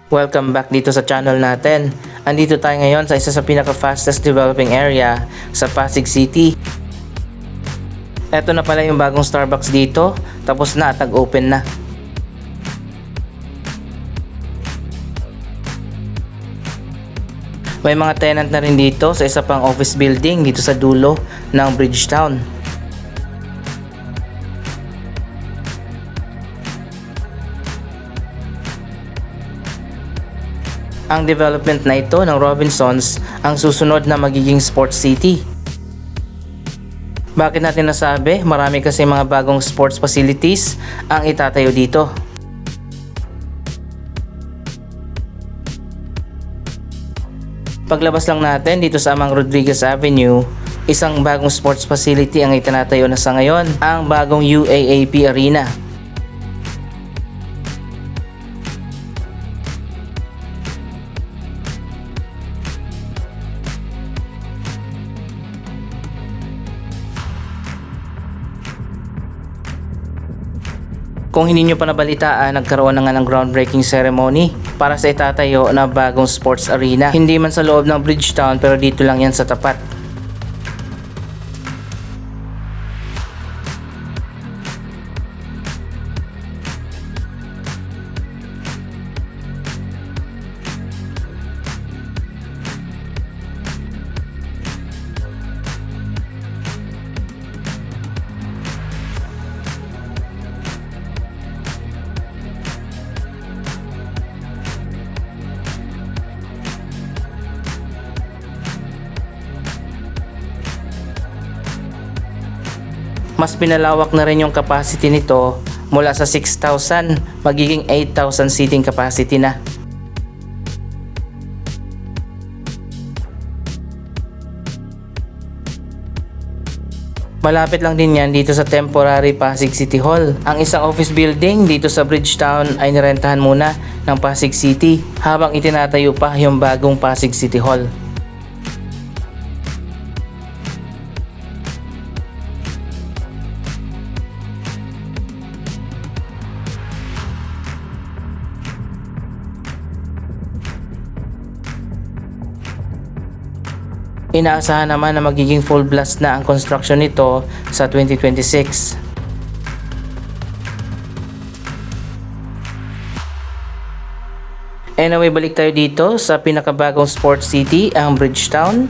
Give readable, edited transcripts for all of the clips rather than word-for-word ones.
Welcome back dito sa channel natin. Andito tayo ngayon sa isa sa pinaka-fastest developing area sa Pasig City. Ito na pala yung bagong Starbucks dito, tapos na at nag-open na. May mga tenant na rin dito sa isa pang office building dito sa dulo ng Bridgetown. Ang development na ito ng Robinsons ang susunod na magiging sports city. Bakit natin nasabi? Marami kasi mga bagong sports facilities ang itatayo dito. Paglabas lang natin dito sa Amang Rodriguez Avenue, isang bagong sports facility ang itinatayo na sa ngayon, ang bagong UAAP Arena. Kung hindi nyo pa nabalitaan, nagkaroon na nga ng groundbreaking ceremony para sa itatayo na bagong sports arena. Hindi man sa loob ng Bridgetown pero dito lang yan sa tapat. Mas pinalawak na rin yung capacity nito mula sa 6,000 magiging 8,000 seating capacity na. Malapit lang din yan dito sa temporary Pasig City Hall. Ang isang office building dito sa Bridgetown ay nirentahan muna ng Pasig City habang itinatayo pa yung bagong Pasig City Hall. Inaasahan naman na magiging full blast na ang construction nito sa 2026. Anyway, balik tayo dito sa pinakabagong sports city, ang Bridgetown.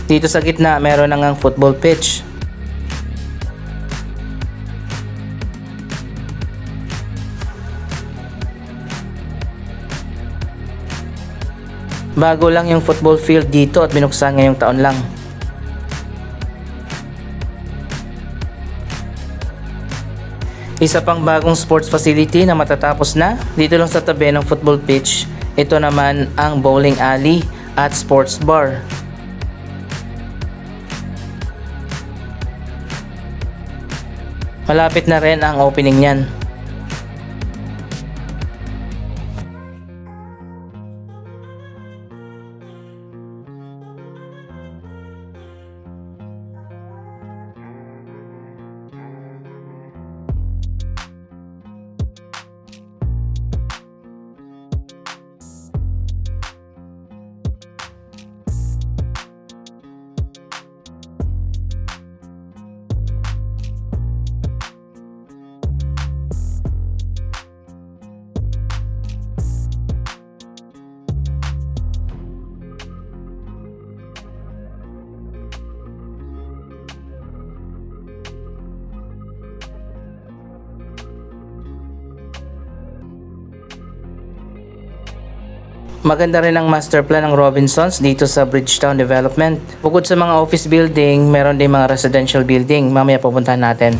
Dito sa gitna, meron na ngang football pitch. Bago lang yung football field dito at binuksan ngayong taon lang. Isa pang bagong sports facility na matatapos na dito lang sa tabi ng football pitch. Ito naman ang bowling alley at sports bar. Malapit na rin ang opening niyan. Maganda rin ang master plan ng Robinsons dito sa Bridgetown Development. Bukod sa mga office building, meron din mga residential building. Mamaya pupuntahan natin.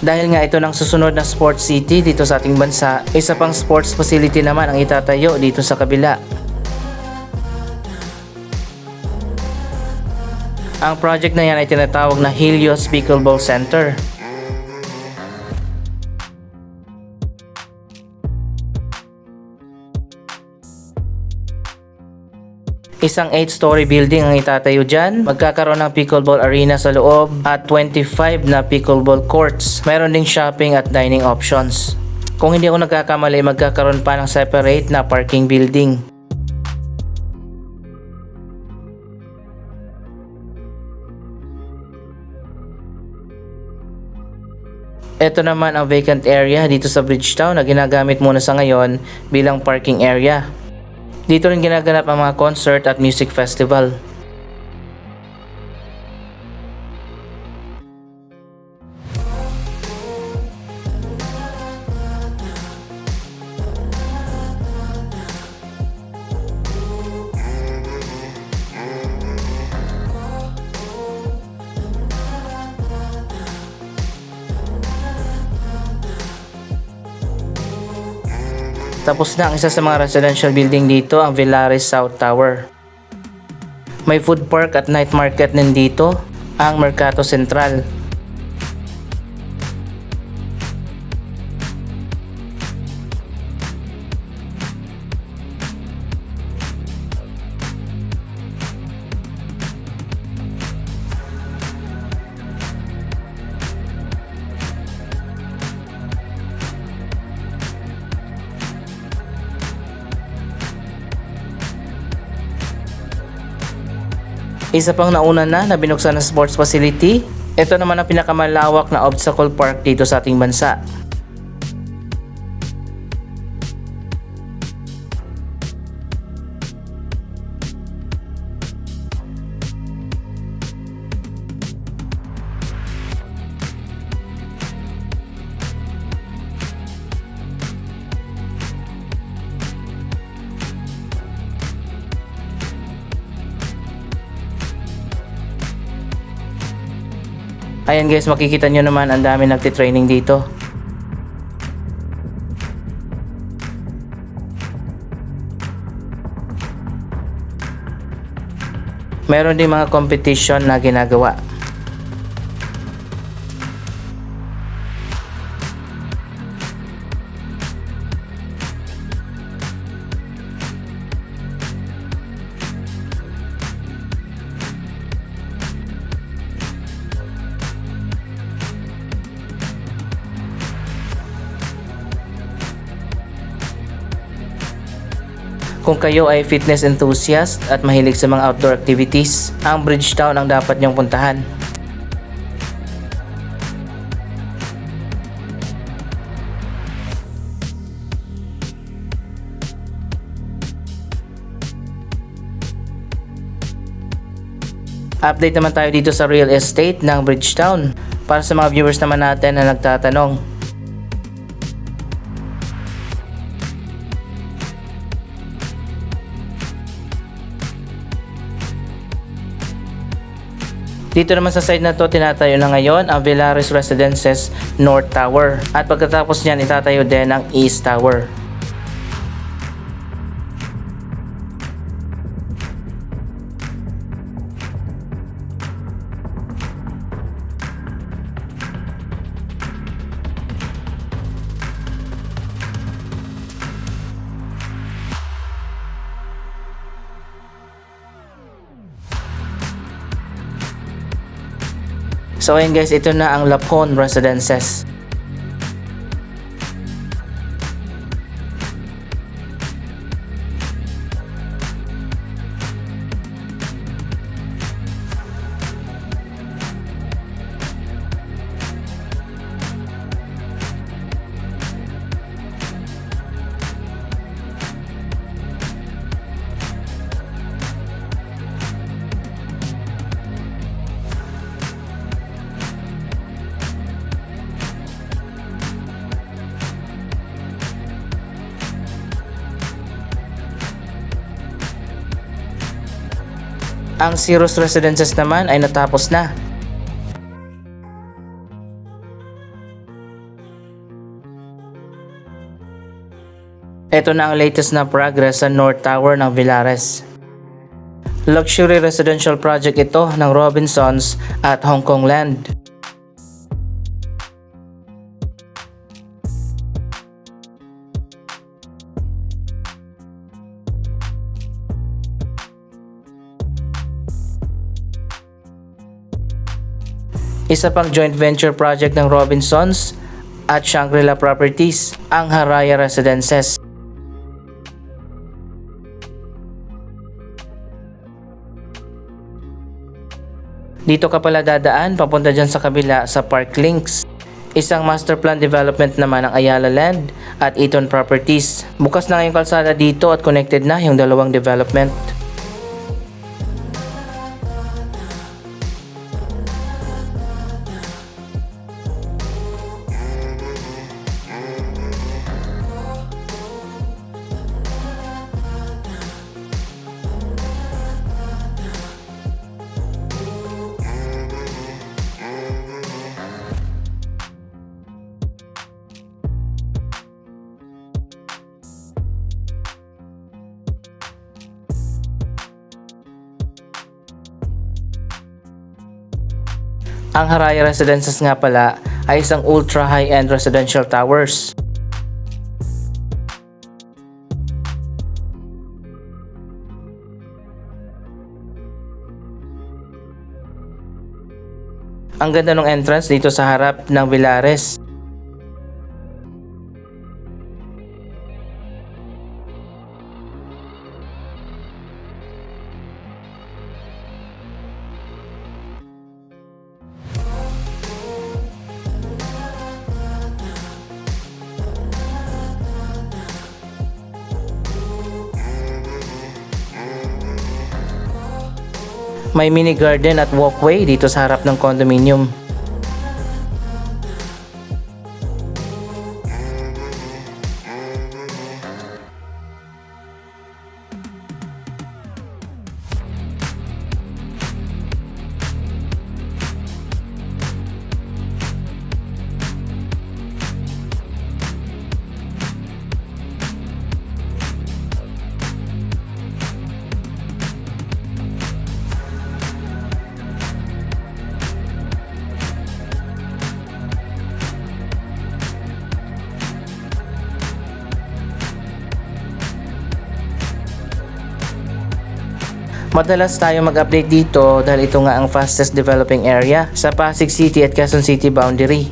Dahil nga ito ng susunod na sports city dito sa ating bansa, isa pang sports facility naman ang itatayo dito sa kabila. Ang project na yan ay tinatawag na Helios Pickleball Center. Isang 8-story building ang itatayo dyan. Magkakaroon ng pickleball arena sa loob at 25 na pickleball courts. Mayroon ding shopping at dining options. Kung hindi ako nagkakamali, magkakaroon pa ng separate na parking building. Ito naman ang vacant area dito sa Bridgetown na ginagamit muna sa ngayon bilang parking area. Dito rin ginaganap ang mga concert at music festival. Tapos na ang isa sa mga residential building dito, ang Villares South Tower. May food park at night market din dito, ang Mercato Central. Isa pang nauna na binuksan na sports facility. Ito naman ang pinakamalawak na obstacle park dito sa ating bansa. Ayan guys, makikita nyo naman ang dami nagtitraining dito. Meron din mga competition na ginagawa. Kung kayo ay fitness enthusiast at mahilig sa mga outdoor activities, ang Bridgetown ang dapat niyong puntahan. Update naman tayo dito sa real estate ng Bridgetown para sa mga viewers naman natin na nagtatanong. Dito naman sa side na to, tinatayo na ngayon ang Villares Residences North Tower. At pagkatapos niyan, itatayo din ang East Tower. So ayun guys, ito na ang Lapon Residences. Ang Ceros Residences naman ay natapos na. Ito na ang latest na progress sa North Tower ng Villares. Luxury residential project ito ng Robinsons at Hong Kong Land. Isa pang joint venture project ng Robinsons at Shangri-La Properties, ang Haraya Residences. Dito ka pala dadaan papunta dyan sa kabila sa Park Links. Isang master plan development naman ang Ayala Land at Eton Properties. Bukas na ngayong kalsada dito at connected na yung dalawang development. Ang Haraya Residences nga pala ay isang ultra high-end residential towers. Ang ganda ng entrance dito sa harap ng Villares. May mini garden at walkway dito sa harap ng condominium. Madalas tayo mag-update dito dahil ito nga ang fastest developing area sa Pasig City at Quezon City boundary.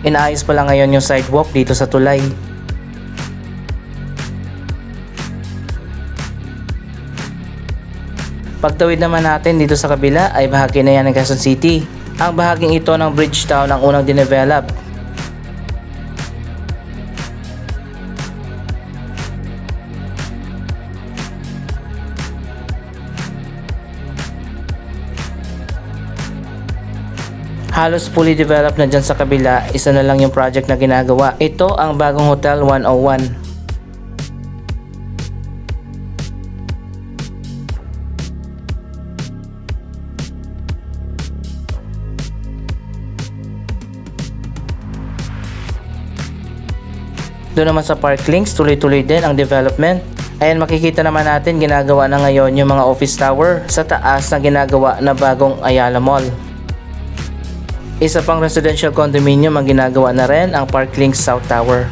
Inaayos pa lang ngayon yung sidewalk dito sa tulay. Pagtawid naman natin dito sa kabila ay bahagi na yan ng Quezon City. Ang bahaging ito ng Bridgetown ang unang dinevelop. Halos fully developed na dyan sa kabila, isa na lang yung project na ginagawa. Ito ang bagong Hotel 101. Doon naman sa Park Links, tuloy-tuloy din ang development. Ayan, makikita naman natin ginagawa na ngayon yung mga office tower sa taas na ginagawa na bagong Ayala Mall. Isa pang residential condominium ang ginagawa na rin ang Park Links South Tower.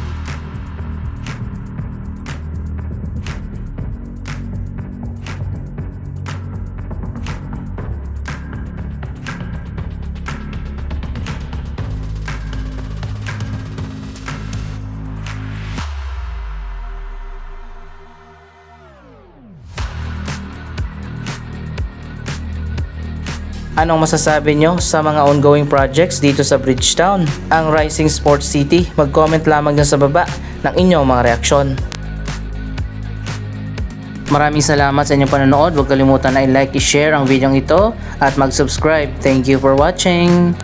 Anong masasabi nyo sa mga ongoing projects dito sa Bridgetown, ang Rising Sports City? Mag-comment lamang dyan sa baba ng inyong mga reaksyon. Maraming salamat sa inyong panonood. Huwag kalimutan na i-like, i-share ang video ito at mag-subscribe. Thank you for watching!